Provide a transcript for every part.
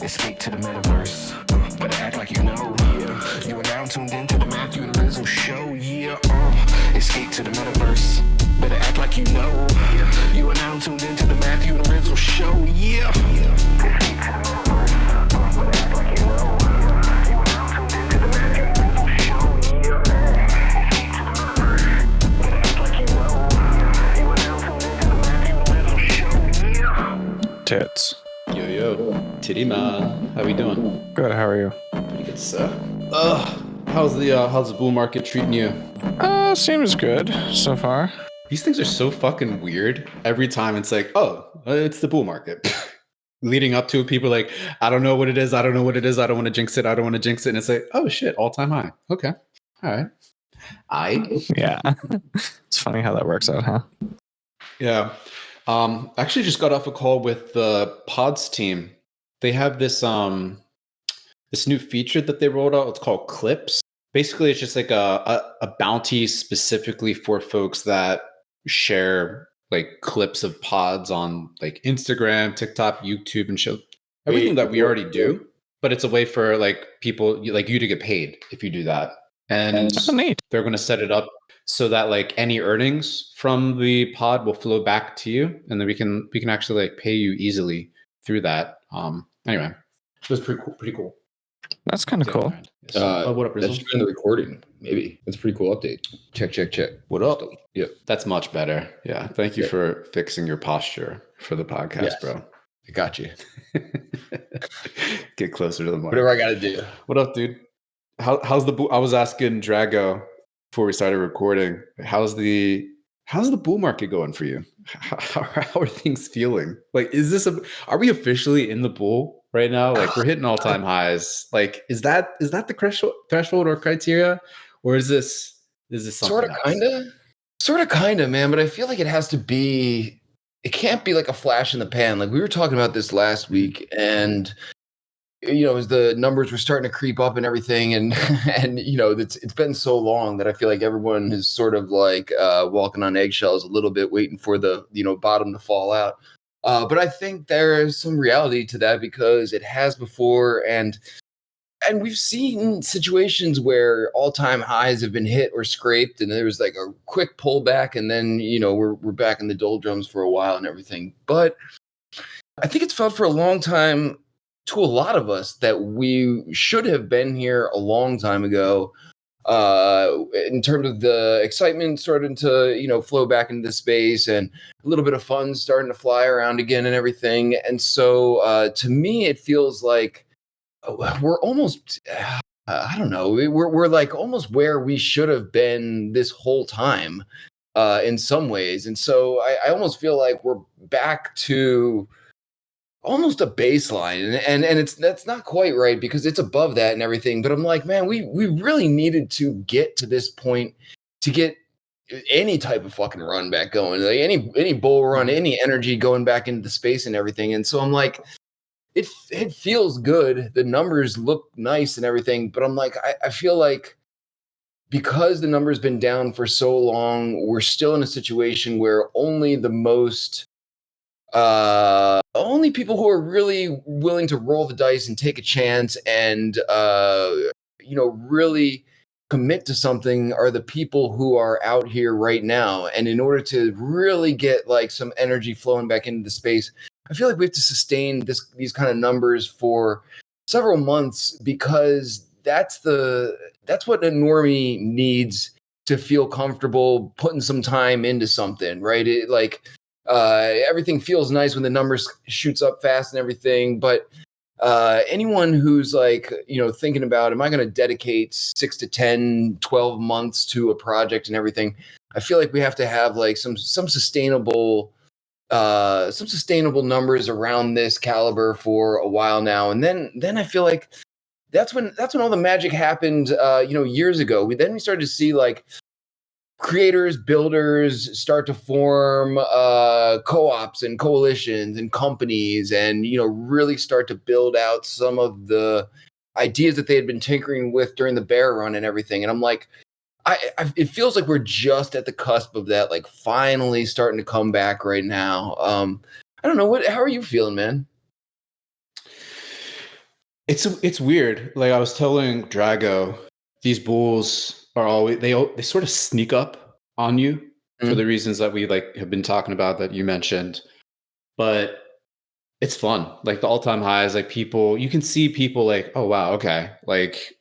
Escape to the metaverse. Better act like you know. Yeah. You are now tuned into the Matthew and Rizzle show. Yeah. Escape to the metaverse. Better act like you know. Yeah. You are now tuned into the Matthew and Rizzle show. Yeah. Escape to the metaverse. Better act like you know. Yeah. You are now tuned into the Matthew and Rizzle show. Yeah. Escape to the metaverse. Better act like you know. Yeah. You are now tuned into the Matthew and Rizzle show. Yeah. Tits. Yo, titty man, how we doing? Good. How are you? Pretty good, sir. How's the bull market treating you? Seems good so far. These things are so fucking weird. Every time it's like, it's the bull market. Leading up to it, people are like, I don't know what it is. I don't know what it is. I don't want to jinx it. I don't want to jinx it. And it's like, oh shit, all-time high. Okay, all right. Yeah. It's funny how that works out, huh? Yeah. Actually just got off a call with the Pods team. They have this this new feature that they rolled out. It's called Clips. Basically, it's just like a bounty specifically for folks that share like clips of pods on like Instagram, TikTok, YouTube, and show everything that we already do. But it's a way for like people like you to get paid if you do that. And That's neat. they're going to set it up so that like any earnings from the pod will flow back to you, and then we can actually like pay you easily through that. Anyway, it was pretty cool. That's kind of cool. What up, That's Rizzle? in the recording, maybe. That's a pretty cool update. Check. What up? Yeah. That's much better. Yeah. Thank you for fixing your posture for the podcast, Yes. bro. I got you. Get closer to the mic. Whatever I got to do. What up, dude? How's the I was asking Drago before we started recording. How's the bull market going for you? How are things feeling? Like, are we officially in the bull right now? Like, we're hitting all-time highs. Like, is that the threshold or criteria, or is this something Sort of, kind of, man. But I feel like it has to be. It can't be like a flash in the pan. Like we were talking about this last week, and as the numbers were starting to creep up and everything, and it's been so long that I feel like everyone is sort of like walking on eggshells a little bit, waiting for the bottom to fall out. But I think there is some reality to that because it has before, and we've seen situations where all-time highs have been hit or scraped, and there was like a quick pullback, and then we're back in the doldrums for a while and everything. But I think it's felt for a long time to a lot of us that we should have been here a long time ago, in terms of the excitement starting to flow back into the space and a little bit of fun starting to fly around again and everything. And so to me, it feels like we're almost I don't know, we're like almost where we should have been this whole time in some ways. And so I almost feel like we're back to almost a baseline, and that's not quite right because it's above that and everything. But I'm like, man, we really needed to get to this point to get any type of fucking run back going, like any bull run, any energy going back into the space and everything. And so I'm like, it feels good. The numbers look nice and everything, but I'm like, I feel like because the number's been down for so long, we're still in a situation where only people who are really willing to roll the dice and take a chance and really commit to something are the people who are out here right now. And in order to really get like some energy flowing back into the space, I feel like we have to sustain these kind of numbers for several months, because that's what a normie needs to feel comfortable putting some time into something, right? Everything feels nice when the numbers shoots up fast and everything, but anyone who's like, thinking about, am I going to dedicate 6 to 10, 12 months to a project and everything? I feel like we have to have like some sustainable numbers around this caliber for a while now. And then I feel like that's when all the magic happened, years ago. We started to see like creators, builders start to form co-ops and coalitions and companies, and really start to build out some of the ideas that they had been tinkering with during the bear run and everything. And I'm like, it feels like we're just at the cusp of that, like finally starting to come back right now. I don't know, how are you feeling, man? It's weird. Like I was telling Drago, these bulls are always they sort of sneak up on you for the reasons that we like have been talking about that you mentioned. But it's fun. Like the all-time highs, like people, you can see people like, oh wow, okay. Like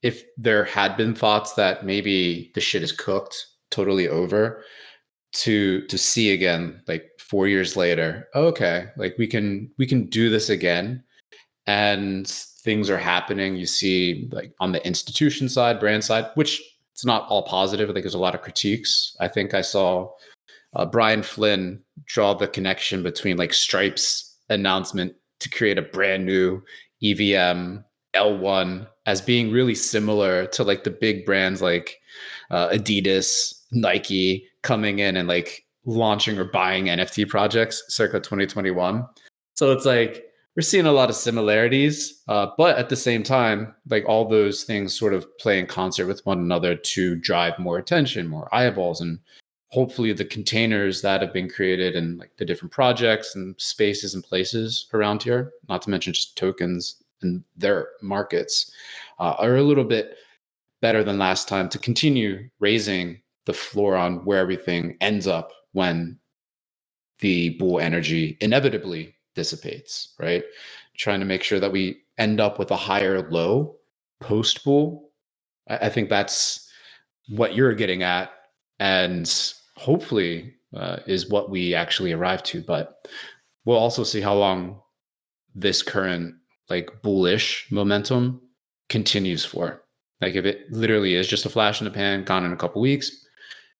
if there had been thoughts that maybe the shit is cooked, totally over, to see again, like 4 years later, okay, like we can do this again, and things are happening. You see, like on the institution side, brand side, which it's not all positive. I think there's a lot of critiques. I think I saw Brian Flynn draw the connection between like Stripe's announcement to create a brand new EVM L1 as being really similar to like the big brands like Adidas, Nike coming in and like launching or buying NFT projects circa 2021. So it's like we're seeing a lot of similarities, but at the same time, like all those things sort of play in concert with one another to drive more attention, more eyeballs, and hopefully the containers that have been created and like the different projects and spaces and places around here, not to mention just tokens and their markets, are a little bit better than last time to continue raising the floor on where everything ends up when the bull energy inevitably dissipates, right? Trying to make sure that we end up with a higher low post bull. I think that's what you're getting at, and hopefully is what we actually arrive to. But we'll also see how long this current like bullish momentum continues for. Like if it literally is just a flash in the pan, gone in a couple weeks,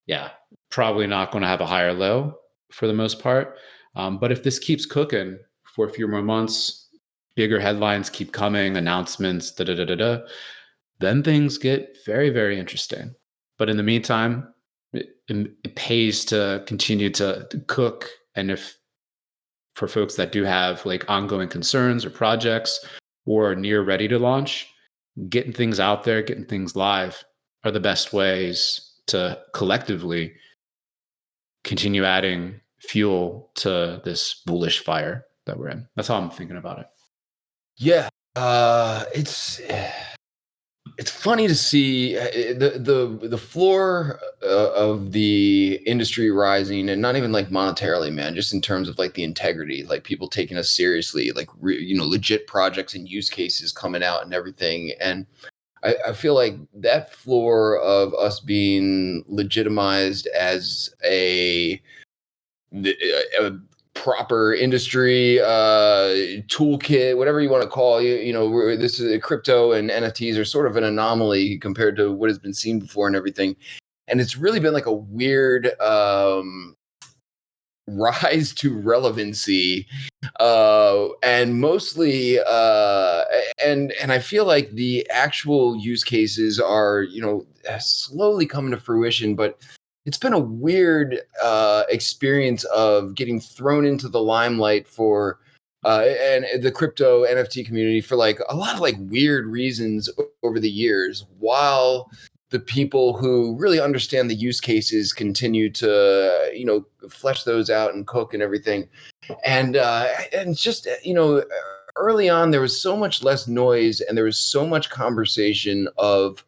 yeah, probably not going to have a higher low for the most part. But if this keeps cooking for a few more months, bigger headlines keep coming, announcements, then things get very, very interesting. But in the meantime, it pays to continue to cook. And if for folks that do have like ongoing concerns or projects or are near ready to launch, getting things out there, getting things live are the best ways to collectively continue adding fuel to this bullish fire that we're in. That's how I'm thinking about it. Yeah, it's funny to see the floor of the industry rising, and not even like monetarily, man, just in terms of like the integrity, like people taking us seriously, like legit projects and use cases coming out and everything. And I feel like that floor of us being legitimized as a proper industry toolkit, whatever you want to call it, this is crypto and NFTs are sort of an anomaly compared to what has been seen before and everything. And it's really been like a weird rise to relevancy, and mostly and I feel like the actual use cases are slowly coming to fruition, but it's been a weird experience of getting thrown into the limelight for and the crypto NFT community for like a lot of like weird reasons over the years, while the people who really understand the use cases continue to flesh those out and cook and everything. And it's just early on there was so much less noise and there was so much conversation of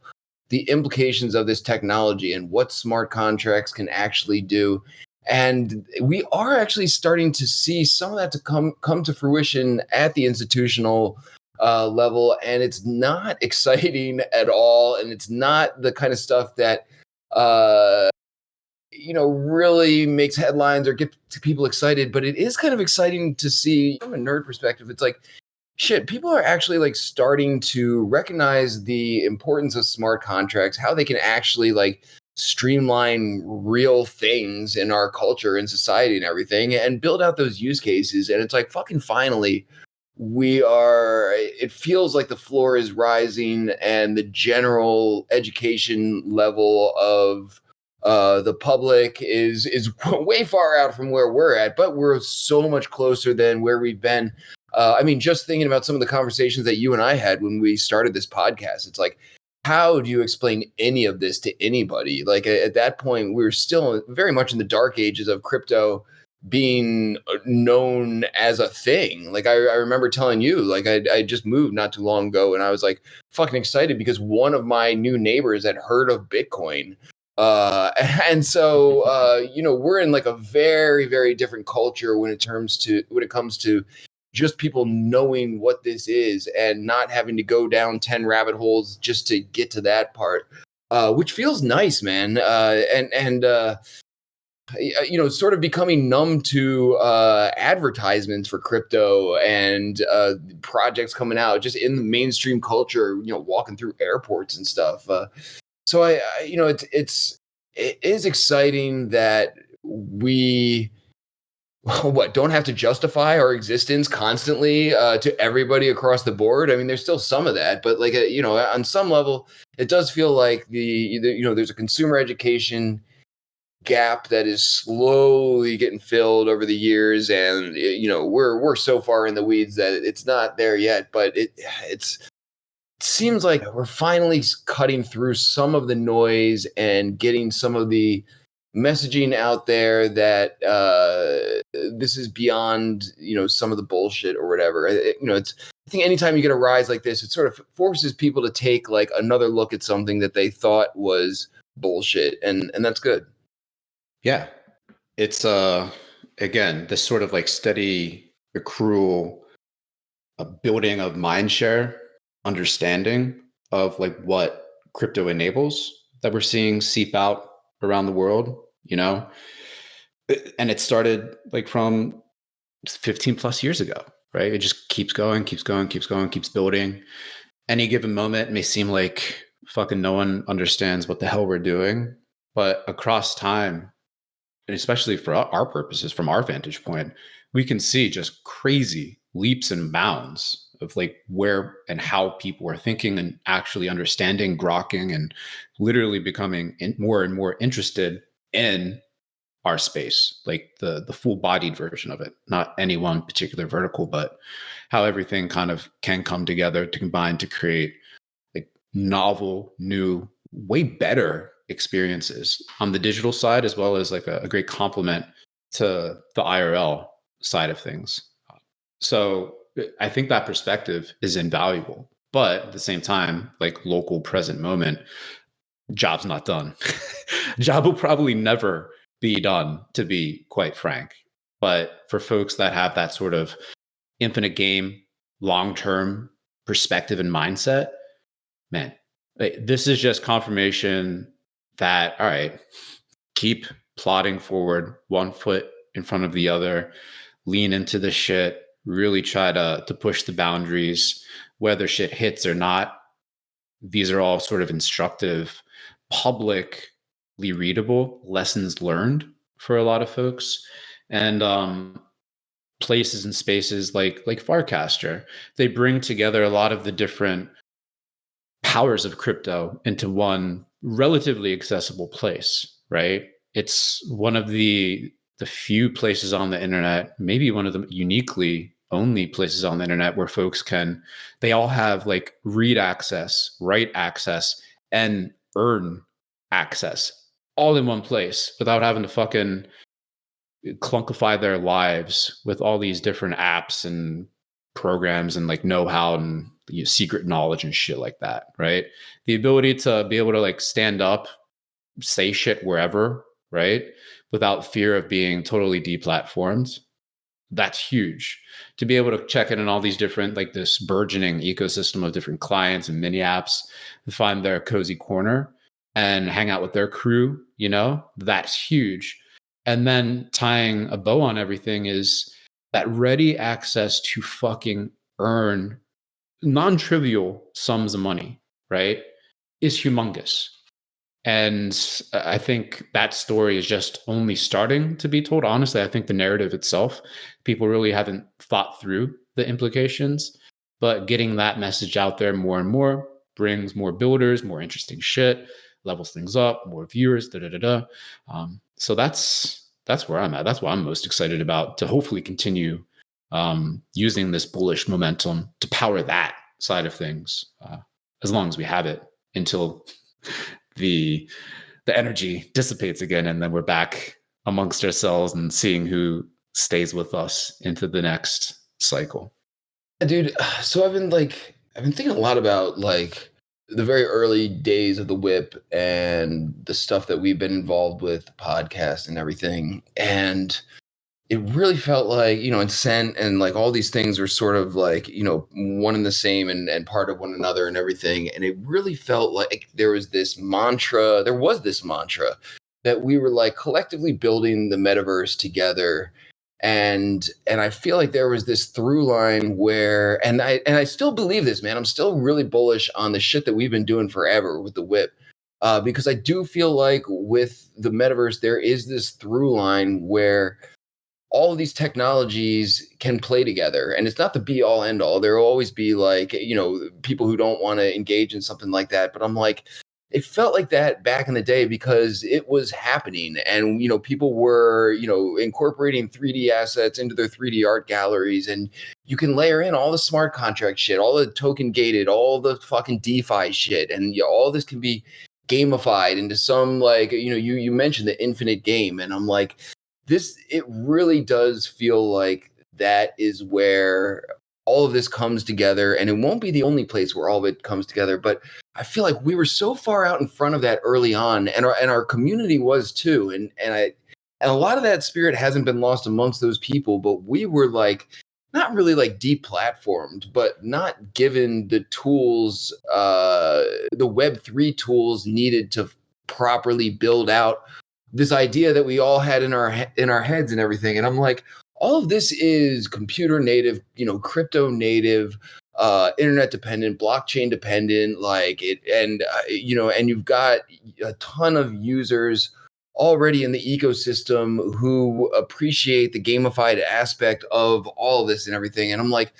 the implications of this technology and what smart contracts can actually do. And we are actually starting to see some of that to come to fruition at the institutional level. And it's not exciting at all. And it's not the kind of stuff that, really makes headlines or get people excited. But it is kind of exciting to see from a nerd perspective. It's like, shit, people are actually like starting to recognize the importance of smart contracts, how they can actually like streamline real things in our culture and society and everything, and build out those use cases. And it's like, fucking finally, it feels like the floor is rising and the general education level of the public is way far out from where we're at, but we're so much closer than where we've been. Just thinking about some of the conversations that you and I had when we started this podcast, it's like, how do you explain any of this to anybody? Like at that point, we were still very much in the dark ages of crypto. being known as a thing. Like I remember telling you, like I just moved not too long ago, and I was like fucking excited because one of my new neighbors had heard of Bitcoin. And so you know, we're in like a very, very different culture when it comes to just people knowing what this is and not having to go down 10 rabbit holes just to get to that part, which feels nice, man. You know, sort of becoming numb to advertisements for crypto and projects coming out just in the mainstream culture, you know, walking through airports and stuff. So I you know, it is exciting that we don't have to justify our existence constantly to everybody across the board. I mean, there's still some of that, but like, you know, on some level, it does feel like you know, there's a consumer education gap that is slowly getting filled over the years, and you know, we're so far in the weeds that it's not there yet, but it seems like we're finally cutting through some of the noise and getting some of the messaging out there that this is beyond, you know, some of the bullshit or whatever. You know, it's, I think anytime you get a rise like this, it sort of forces people to take like another look at something that they thought was bullshit, and that's good. Yeah. It's again, this sort of like steady accrual, a building of mind share, understanding of like what crypto enables that we're seeing seep out around the world, you know? And it started like from 15 plus years ago, right? It just keeps going, keeps going, keeps going, keeps building. Any given moment may seem like fucking no one understands what the hell we're doing, but across time, and especially for our purposes, from our vantage point, we can see just crazy leaps and bounds of like where and how people are thinking and actually understanding, grokking, and literally becoming more and more interested in our space, like the full-bodied version of it, not any one particular vertical, but how everything kind of can come together to combine to create like novel, new, way better experiences on the digital side, as well as like a great complement to the IRL side of things. So I think that perspective is invaluable, but at the same time, like local present moment, job's not done. Job will probably never be done, to be quite frank. But for folks that have that sort of infinite game, long-term perspective and mindset, man, this is just confirmation that, all right, keep plodding forward, one foot in front of the other, lean into the shit, really try to push the boundaries, whether shit hits or not. These are all sort of instructive, publicly readable lessons learned for a lot of folks. And places and spaces like Farcaster, they bring together a lot of the different powers of crypto into one relatively accessible place, right? It's one of the few places on the internet, maybe one of the uniquely only places on the internet where folks they all have like read access, write access, and earn access all in one place without having to fucking clunkify their lives with all these different apps and programs and like know-how and secret knowledge and shit like that, right? The ability to be able to like stand up, say shit wherever, right? Without fear of being totally deplatformed. That's huge. To be able to check in on all these different, like this burgeoning ecosystem of different clients and mini apps to find their cozy corner and hang out with their crew, you know, that's huge. And then tying a bow on everything is that ready access to fucking earn non-trivial sums of money, right, is humongous. And I think that story is just only starting to be told. Honestly, I think the narrative itself, people really haven't thought through the implications, but getting that message out there more and more brings more builders, more interesting shit, levels things up, more viewers, so that's where I'm at. That's what I'm most excited about, to hopefully continue using this bullish momentum to power that side of things, as long as we have it, until the energy dissipates again, and then we're back amongst ourselves and seeing who stays with us into the next cycle. Yeah, dude. So I've been thinking a lot about like the very early days of the whip and the stuff that we've been involved with, the podcast and everything. And it really felt like, and Scent and like all these things were sort of like, one and the same and part of one another and everything. And it really felt like there was this mantra that we were like collectively building the metaverse together. And I feel like there was this through line where, and I still believe this, man. I'm still really bullish on the shit that we've been doing forever with the whip. Because I do feel like with the metaverse, there is this through line where all of these technologies can play together, and it's not the be all end all. There will always be like, people who don't want to engage in something like that. But I'm like, it felt like that back in the day because it was happening, and people were incorporating 3D assets into their 3D art galleries, and you can layer in all the smart contract shit, all the token gated, all the fucking DeFi shit, and all this can be gamified into some like you mentioned the infinite game, and I'm like, it really does feel like that is where all of this comes together, and it won't be the only place where all of it comes together. But I feel like we were so far out in front of that early on, and our community was too. And a lot of that spirit hasn't been lost amongst those people, but we were like not really like deplatformed, but not given the tools, the Web3 tools needed to properly build out this idea that we all had in our heads and everything. And I'm like, all of this is computer native, crypto native, internet dependent, blockchain dependent, like it, and and you've got a ton of users already in the ecosystem who appreciate the gamified aspect of all of this and everything. And I'm like,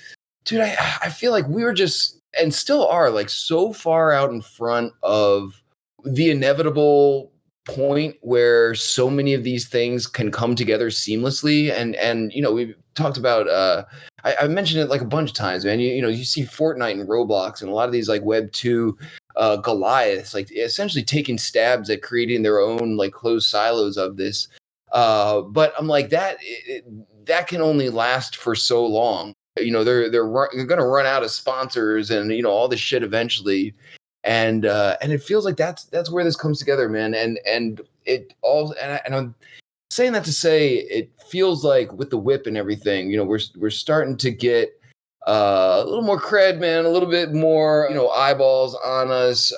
dude, I feel like we were just, and still are, like so far out in front of the inevitable point where so many of these things can come together seamlessly. And we've talked about I mentioned it like a bunch of times, man. You see Fortnite and Roblox and a lot of these like Web 2 Goliaths, like essentially taking stabs at creating their own like closed silos of this. But I'm like, that can only last for so long. They're going to run out of sponsors and all this shit eventually. And it feels like that's where this comes together, man. And it all, and I'm saying that to say it feels like with the whip and everything, we're starting to get a little more cred, man, a little bit more, eyeballs on us.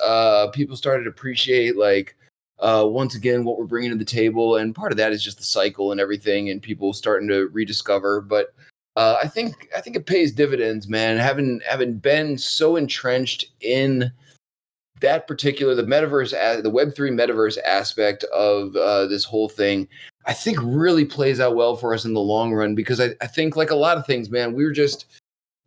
People started to appreciate like once again what we're bringing to the table, and part of that is just the cycle and everything, and people starting to rediscover. But I think it pays dividends, man. Having been so entrenched in that particular, the metaverse, the Web3 metaverse aspect of this whole thing, I think really plays out well for us in the long run, because I think like a lot of things, man, we were just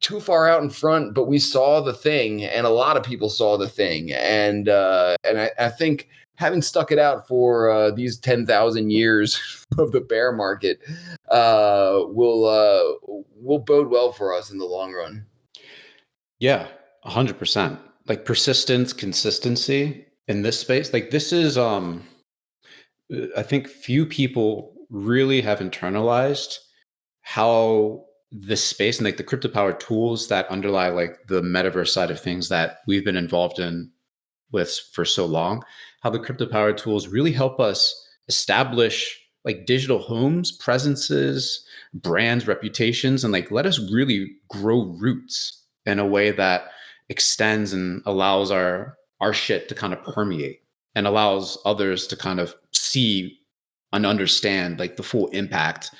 too far out in front, but we saw the thing, and a lot of people saw the thing. And I think having stuck it out for these 10,000 years of the bear market will bode well for us in the long run. Yeah, 100%. Like persistence, consistency in this space. Like this is, I think few people really have internalized how this space and like the crypto powered tools that underlie like the metaverse side of things that we've been involved in with for so long, how the crypto powered tools really help us establish like digital homes, presences, brands, reputations, and like let us really grow roots in a way that extends and allows our shit to kind of permeate and allows others to kind of see and understand like the full impact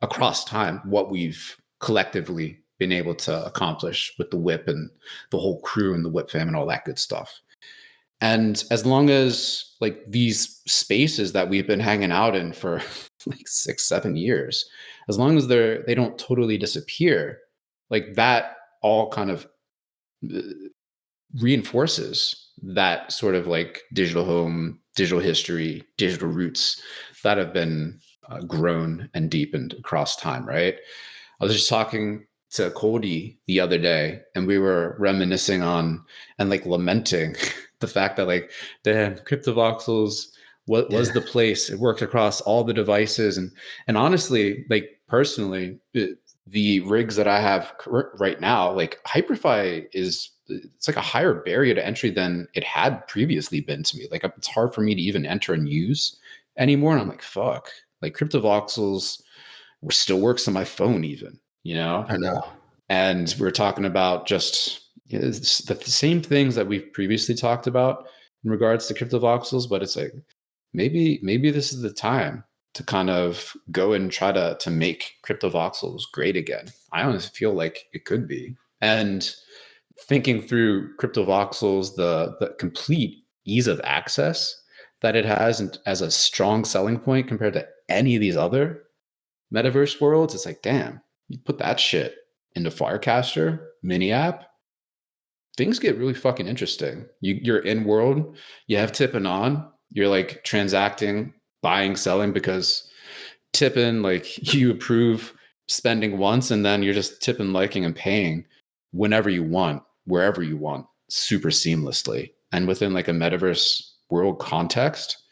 across time, what we've collectively been able to accomplish with the whip and the whole crew and the whip fam and all that good stuff. And as long as like these spaces that we've been hanging out in for like 6-7 years, as long as they don't totally disappear, like that all kind of reinforces that sort of like digital home, digital history, digital roots that have been grown and deepened across time, right? I was just talking to Cody the other day, and we were reminiscing on and like lamenting the fact that like, damn, Cryptovoxels what was the place. It worked across all the devices, and honestly, like personally, the rigs that I have right now, like Hyperfy it's like a higher barrier to entry than it had previously been to me. Like it's hard for me to even enter and use anymore. And I'm like, fuck, like Cryptovoxels still works on my phone even, you know? I know. And we're talking about just the same things that we've previously talked about in regards to Cryptovoxels, but it's like, maybe this is the time to kind of go and try to make Cryptovoxels great again. I honestly feel like it could be. And thinking through Cryptovoxels, the complete ease of access that it has and as a strong selling point compared to any of these other metaverse worlds, it's like, damn, you put that shit into Firecaster mini app, things get really fucking interesting. You're in world, you have tipping on, you're like transacting, buying, selling, because tipping, like you approve spending once and then you're just tipping, liking, and paying whenever you want, wherever you want, super seamlessly. And within like a metaverse world context,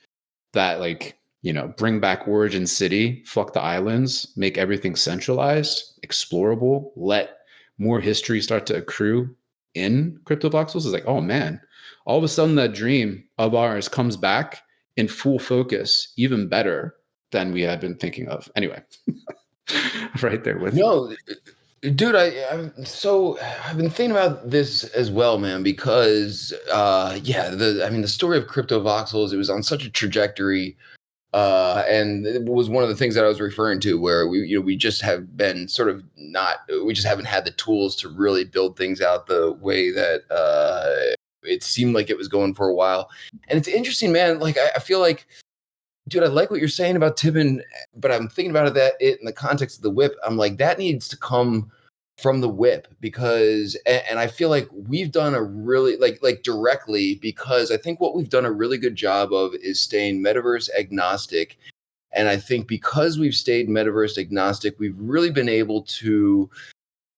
that like, you know, bring back Origin City, fuck the islands, make everything centralized, explorable, let more history start to accrue in Cryptovoxels is like, oh man, all of a sudden that dream of ours comes back in full focus, even better than we had been thinking of. Anyway, right there with No, dude, I've been thinking about this as well, man, because the story of Cryptovoxels, it was on such a trajectory, and it was one of the things that I was referring to, where we just have been sort of we just haven't had the tools to really build things out the way that it seemed like it was going for a while. And it's interesting, man. Like I feel like, dude, I like what you're saying about Tibbin, but I'm thinking about it in the context of the whip. I'm like, that needs to come from the whip, because, and I feel like we've done a really like directly, because I think what we've done a really good job of is staying metaverse agnostic. And I think because we've stayed metaverse agnostic, we've really been able to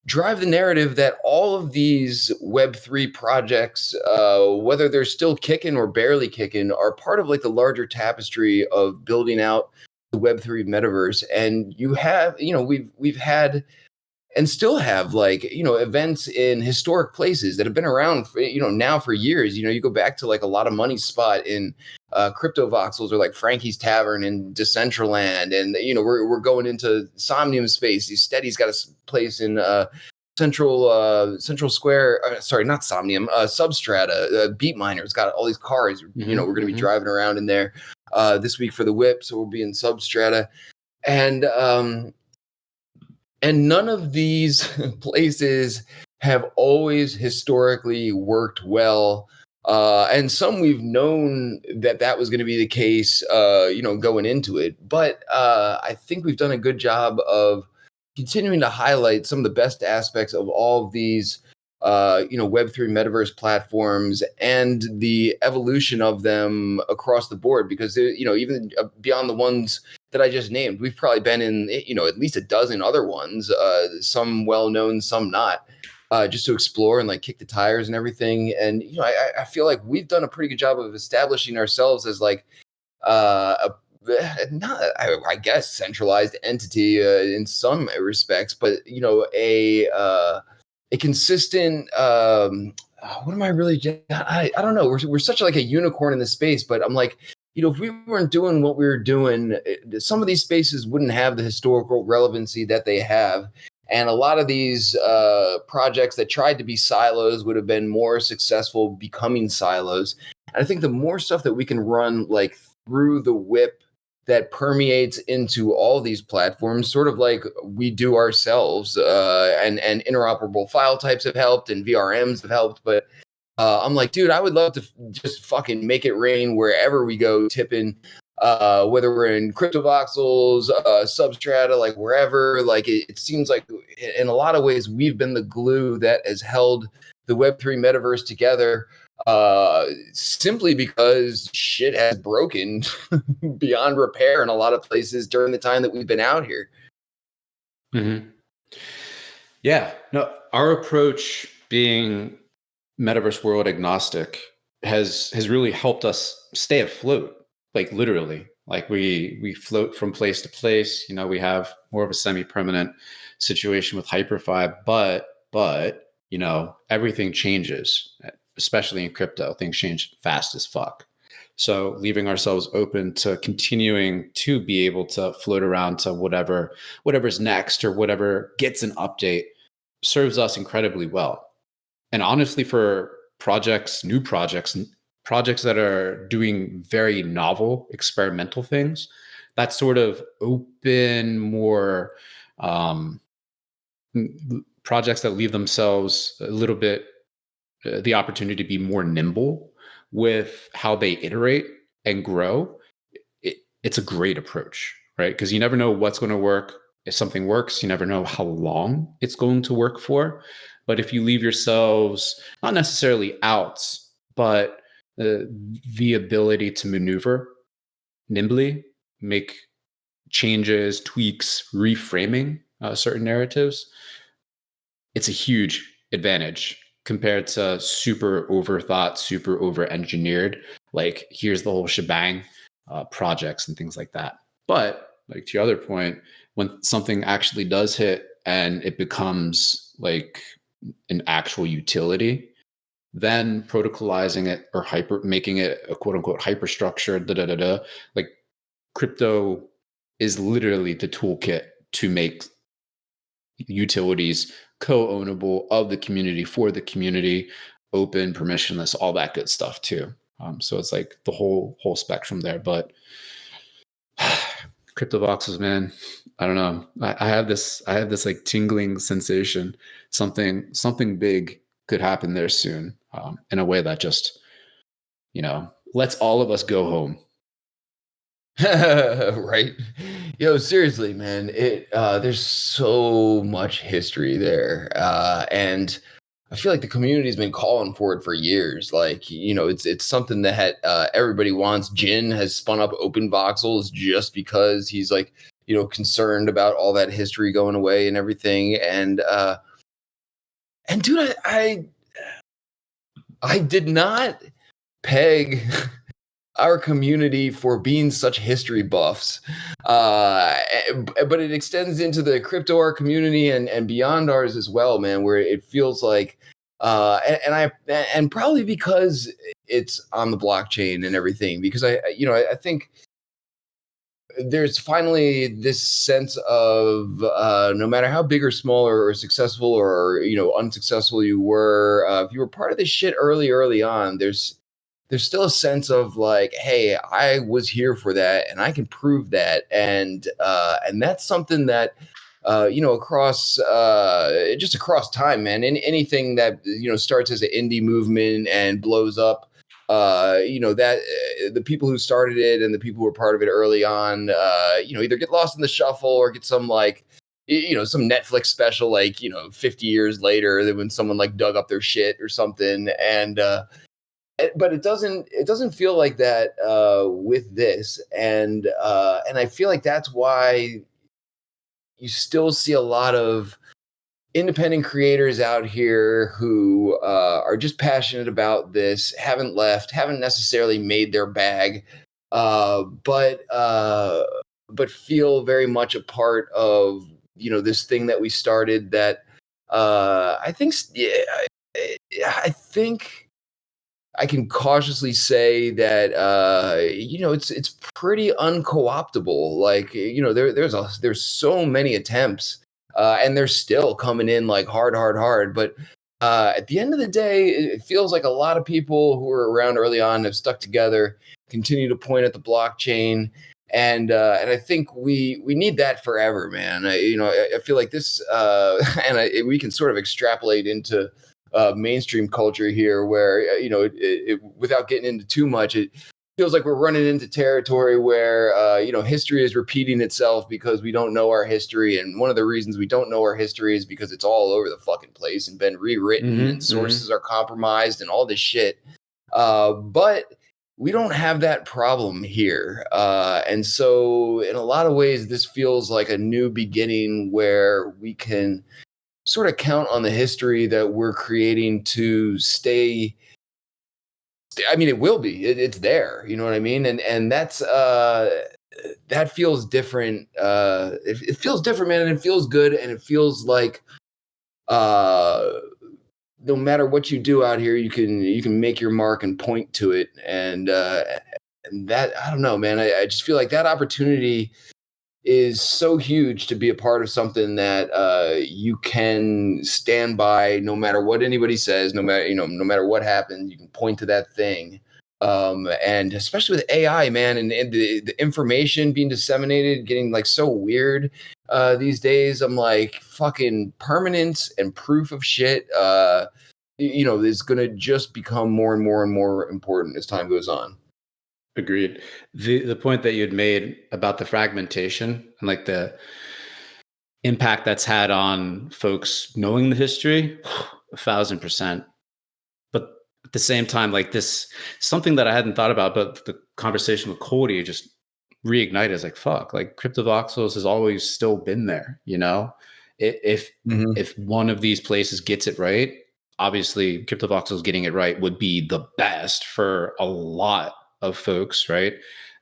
drive the narrative that all of these Web3 projects, whether they're still kicking or barely kicking, are part of like the larger tapestry of building out the Web3 metaverse. And you have, we've had and still have, like, events in historic places that have been around for, now for years. You go back to like a lot of money spot in Cryptovoxels, or like Frankie's Tavern in Decentraland. And, we're going into Somnium space. Steady's got a place in Central Square. Sorry, not Somnium, Substrata. Beat Miner's got all these cars. We're going to be driving around in there this week for the whip. So we'll be in Substrata. And none of these places have always historically worked well. And some we've known that was going to be the case, going into it. But I think we've done a good job of continuing to highlight some of the best aspects of all of these, Web3 metaverse platforms and the evolution of them across the board. Because, even beyond the ones that I just named, we've probably been in, at least a dozen other ones, some well-known, some not, just to explore and like kick the tires and everything. And, I feel like we've done a pretty good job of establishing ourselves as like I guess centralized entity in some respects, but, a consistent, what am I really, I don't know. We're such like a unicorn in this space, but I'm like, if we weren't doing what we were doing, some of these spaces wouldn't have the historical relevancy that they have. And a lot of these projects that tried to be silos would have been more successful becoming silos. And I think the more stuff that we can run like through the whip that permeates into all these platforms, sort of like we do ourselves, and interoperable file types have helped and VRMs have helped. But I'm like, dude, I would love to just fucking make it rain wherever we go, tipping, whether we're in Cryptovoxels, Substrata, like wherever. Like it seems like in a lot of ways we've been the glue that has held the Web3 metaverse together, simply because shit has broken beyond repair in a lot of places during the time that we've been out here. Mm-hmm. Yeah, no, our approach being metaverse world agnostic has really helped us stay afloat like literally, like we float from place to place. You know, we have more of a semi-permanent situation with hyperfi, but you know, everything changes, especially in crypto. Things change fast as fuck. So leaving ourselves open to continuing to be able to float around to whatever's next or whatever gets an update serves us incredibly well. And honestly, for new projects that are doing very novel experimental things, that sort of open more projects that leave themselves a little bit the opportunity to be more nimble with how they iterate and grow. It's a great approach, right? Because you never know what's going to work. If something works, you never know how long it's going to work for. But if you leave yourselves not necessarily outs, but the ability to maneuver nimbly, make changes, tweaks, reframing certain narratives, it's a huge advantage compared to super overthought, super over engineered, like here's the whole shebang projects and things like that. But like to your other point, when something actually does hit and it becomes like an actual utility, then protocolizing it or making it a quote unquote hyperstructure, like crypto is literally the toolkit to make utilities co-ownable of the community for the community, open, permissionless, all that good stuff too. So it's like the whole spectrum there. But Cryptovoxels, man, I don't know. I have this like tingling sensation. Something big could happen there soon, in a way that just, you know, lets all of us go home. Right. Yo, seriously, man, there's so much history there. And I feel like the community's been calling for it for years. Like, you know, it's something that everybody wants. Jin has spun up open voxels just because he's like, you know, concerned about all that history going away and everything. And dude, I did not peg our community for being such history buffs, but it extends into the crypto art community and beyond ours as well, man. Where it feels like, and probably because it's on the blockchain and everything. Because I think there's finally this sense of no matter how big or small or successful or unsuccessful you were, if you were part of this shit early on, there's still a sense of like, hey, I was here for that and I can prove that. And that's something that, across just across time, man, anything that, starts as an indie movement and blows up, the people who started it and the people who were part of it early on, either get lost in the shuffle or get some like, some Netflix special, like, 50 years later when someone like dug up their shit or something. And, but it doesn't feel like that with this, and I feel like that's why you still see a lot of independent creators out here who are just passionate about this, haven't necessarily made their bag, but feel very much a part of this thing that we started. That I think I can cautiously say that it's pretty unco-optable. Like, there's so many attempts, and they're still coming in like hard. But at the end of the day, it feels like a lot of people who were around early on have stuck together, continue to point at the blockchain, and I think we need that forever, man. I feel like this, we can sort of extrapolate into mainstream culture here, where without getting into too much, it feels like we're running into territory where history is repeating itself because we don't know our history, and one of the reasons we don't know our history is because it's all over the fucking place and been rewritten, and sources are compromised and all this shit. But we don't have that problem here, and so in a lot of ways, this feels like a new beginning where we can sort of count on the history that we're creating to stay I mean, it will be. It's there. You know what I mean? And that's that feels different. It feels different, man, and it feels good, and it feels like no matter what you do out here, you can make your mark and point to it. And that, I don't know, man. I just feel like that opportunity is so huge to be a part of something that you can stand by no matter what anybody says, no matter what happens, you can point to that thing. And especially with AI, man, and the information being disseminated, getting like so weird these days. I'm like, fucking permanence and proof of shit, is going to just become more and more and more important as time goes on. Agreed. The point that you'd made about the fragmentation and like the impact that's had on folks knowing the history, 1,000%. But at the same time, like this, something that I hadn't thought about, but the conversation with Cody just reignited. Is like, fuck, like Cryptovoxels has always still been there, you know? If one of these places gets it right, obviously Cryptovoxels getting it right would be the best for a lot of folks, right?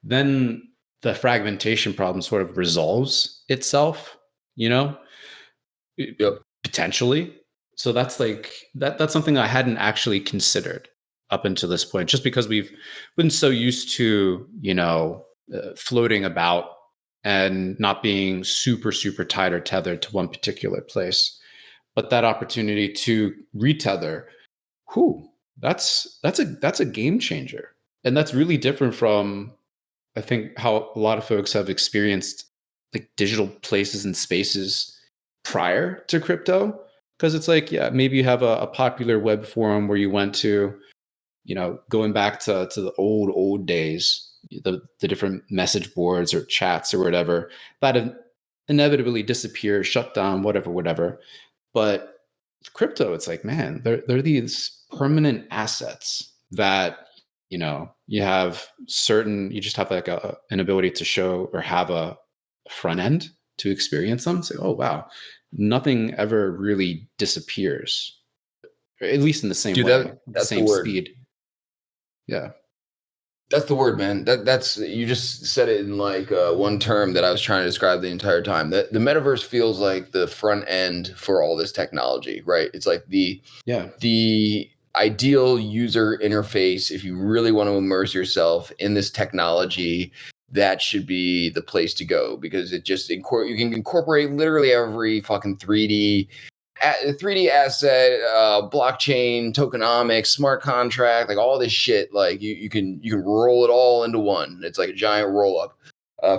Then the fragmentation problem sort of resolves itself, you know? Yep. Potentially. So that's like that's something I hadn't actually considered up until this point, just because we've been so used to, floating about and not being super, super tight or tethered to one particular place. But that opportunity to retether, that's a game changer. And that's really different from, I think, how a lot of folks have experienced like digital places and spaces prior to crypto. Because it's like, yeah, maybe you have a popular web forum where you went to, going back to the old days, the different message boards or chats or whatever, that inevitably disappear, shut down, whatever. But crypto, it's like, man, they're these permanent assets that, you just have like an ability to show or have a front end to experience them. Say, oh, wow, nothing ever really disappears, at least in the same Dude, way, that's the same the word. speed. Yeah. That's the word, man. That's you just said it in like one term that I was trying to describe the entire time. The metaverse feels like the front end for all this technology, right? It's like the ideal user interface. If you really want to immerse yourself in this technology, that should be the place to go, because it just you can incorporate literally every fucking 3D asset, blockchain, tokenomics, smart contract, like all this shit. Like you can roll it all into one. It's like a giant roll up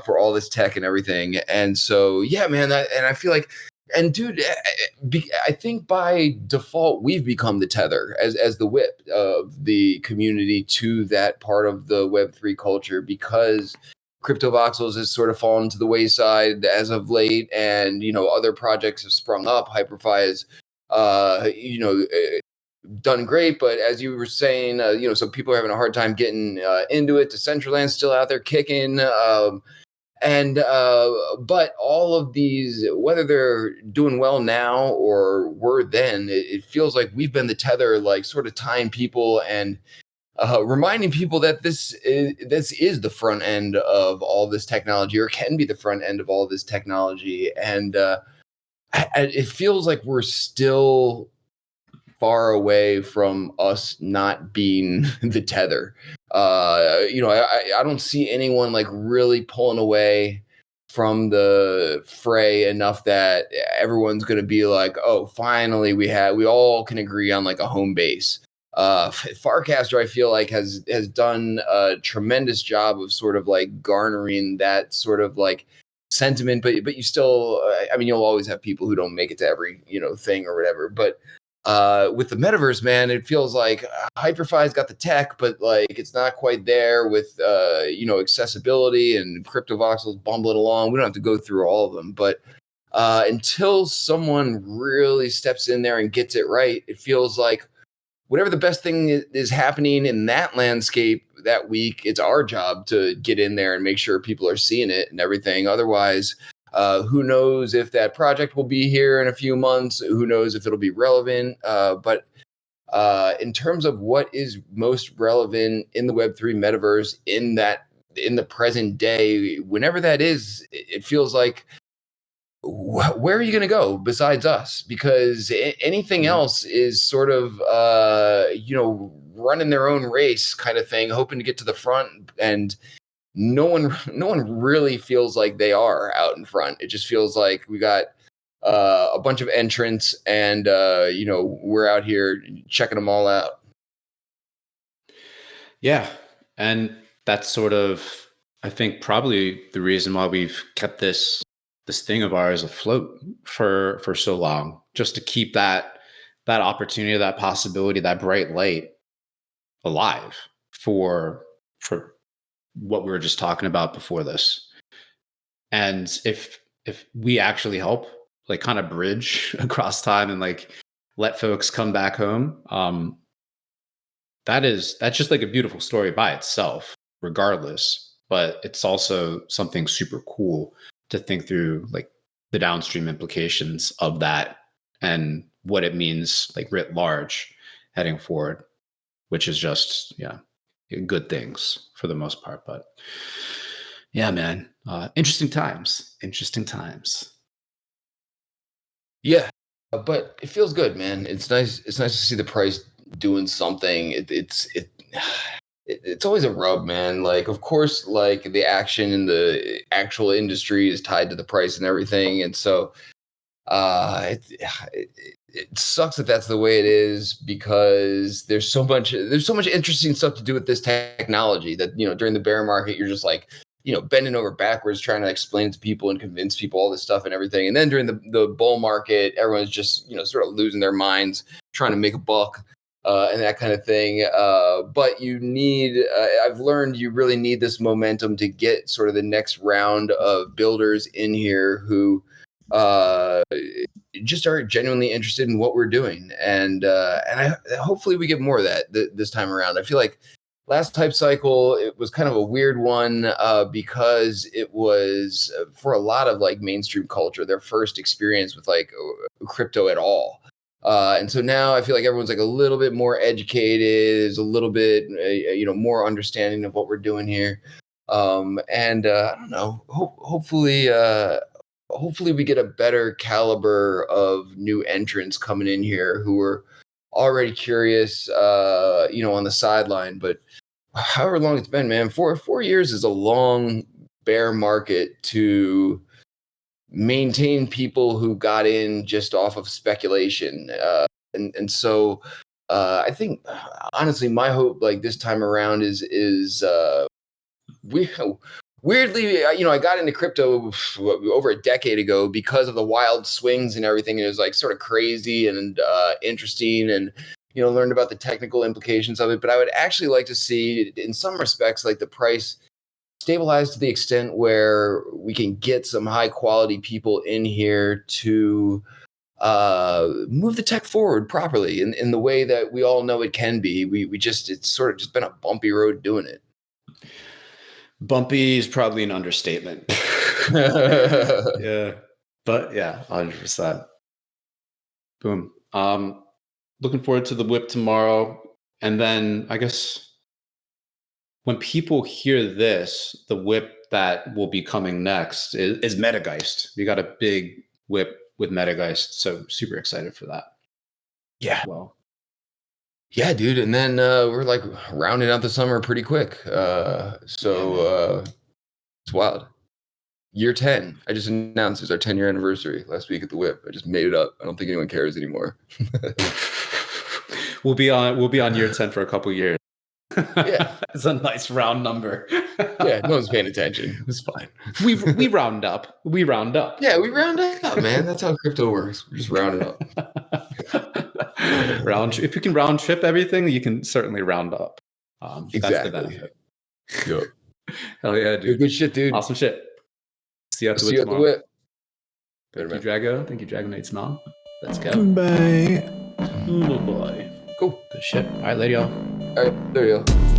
for all this tech and everything. And so, yeah, man, and I feel like, and dude, I think by default we've become the tether as the whip of the community to that part of the Web3 culture, because Cryptovoxels has sort of fallen to the wayside as of late, and other projects have sprung up. Hyperfi has done great, but as you were saying, some people are having a hard time getting into it. Decentraland's still out there kicking, but all of these, whether they're doing well now or were then, it feels like we've been the tether, like sort of tying people and reminding people that this is the front end of all this technology, or can be the front end of all this technology. And it feels like we're still far away from us not being the tether. I don't see anyone like really pulling away from the fray enough that everyone's going to be like, oh, finally we all can agree on like a home base. Farcaster, I feel like has done a tremendous job of sort of like garnering that sort of like sentiment, but you still, you'll always have people who don't make it to every thing or whatever. But with the metaverse, man, it feels like Hyperfi's got the tech, but like it's not quite there with accessibility, and Cryptovoxels bumbling along. We don't have to go through all of them, but until someone really steps in there and gets it right, it feels like whatever the best thing is happening in that landscape that week, it's our job to get in there and make sure people are seeing it and everything. Otherwise, who knows if that project will be here in a few months? Who knows if it'll be relevant? But in terms of what is most relevant in the Web3 metaverse in the present day, whenever that is, it feels like, where are you going to go besides us? Because anything else is sort of, running their own race kind of thing, hoping to get to the front, and no one really feels like they are out in front. It just feels like we got a bunch of entrants, and we're out here checking them all out. Yeah, and that's sort of, I think, probably the reason why we've kept this thing of ours afloat for so long, just to keep that opportunity, that possibility, that bright light alive for what we were just talking about before this. And if we actually help, like, kind of bridge across time and like let folks come back home, that's just like a beautiful story by itself, regardless. But it's also something super cool to think through, like the downstream implications of that and what it means, like writ large, heading forward, which is just good things for the most part. But yeah, man, interesting times. Yeah, but it feels good, man. It's nice. It's nice to see the price doing something. It's always a rub, man. Like, of course, like the action in the actual industry is tied to the price and everything, and so it sucks that that's the way it is, because there's so much interesting stuff to do with this technology that, during the bear market, you're just like, bending over backwards trying to explain it to people and convince people all this stuff and everything. And then during the bull market, everyone's just, sort of losing their minds trying to make a buck and that kind of thing. But you need, I've learned you really need this momentum to get sort of the next round of builders in here who just are genuinely interested in what we're doing. And hopefully we get more of that this time around. I feel like last hype cycle, it was kind of a weird one because it was, for a lot of like mainstream culture, their first experience with like crypto at all. And so now I feel like everyone's like a little bit more educated, is a little bit, more understanding of what we're doing here. And I don't know, hopefully we get a better caliber of new entrants coming in here who are already curious, on the sideline. But however long it's been, man, 4 years is a long bear market to maintain people who got in just off of speculation. And so I think, honestly, my hope, like this time around, is weirdly, I got into crypto over a decade ago because of the wild swings and everything. And it was like sort of crazy and interesting, and learned about the technical implications of it. But I would actually like to see, in some respects, like the price stabilize to the extent where we can get some high quality people in here to move the tech forward properly in the way that we all know it can be. It's sort of just been a bumpy road doing it. Bumpy is probably an understatement. Yeah. But yeah, 100%. Boom. Looking forward to the whip tomorrow. And then I guess when people hear this, the whip that will be coming next is Metageist. We got a big whip with Metageist. So super excited for that. Yeah. Well. Yeah, dude. And then we're like rounding out the summer pretty quick. It's wild. Year 10. I just announced it's our 10-year anniversary last week at the whip. I just made it up. I don't think anyone cares anymore. We'll be on year 10 for a couple years. Yeah. It's a nice round number. Yeah, no one's paying attention. It's fine. We round up. Yeah, we round up, man. That's how crypto works. We're just rounding up. If you can round trip everything, you can certainly round up. Exactly. That's the benefit. Yep. Hell yeah, dude. Good shit, dude. Awesome shit. See you at the See you at the whip. Thank you, Drago. Thank you, Dragonate's mom. Let's go. Bye. Oh boy. Cool. Good shit. All right, later, y'all. All right, there you go.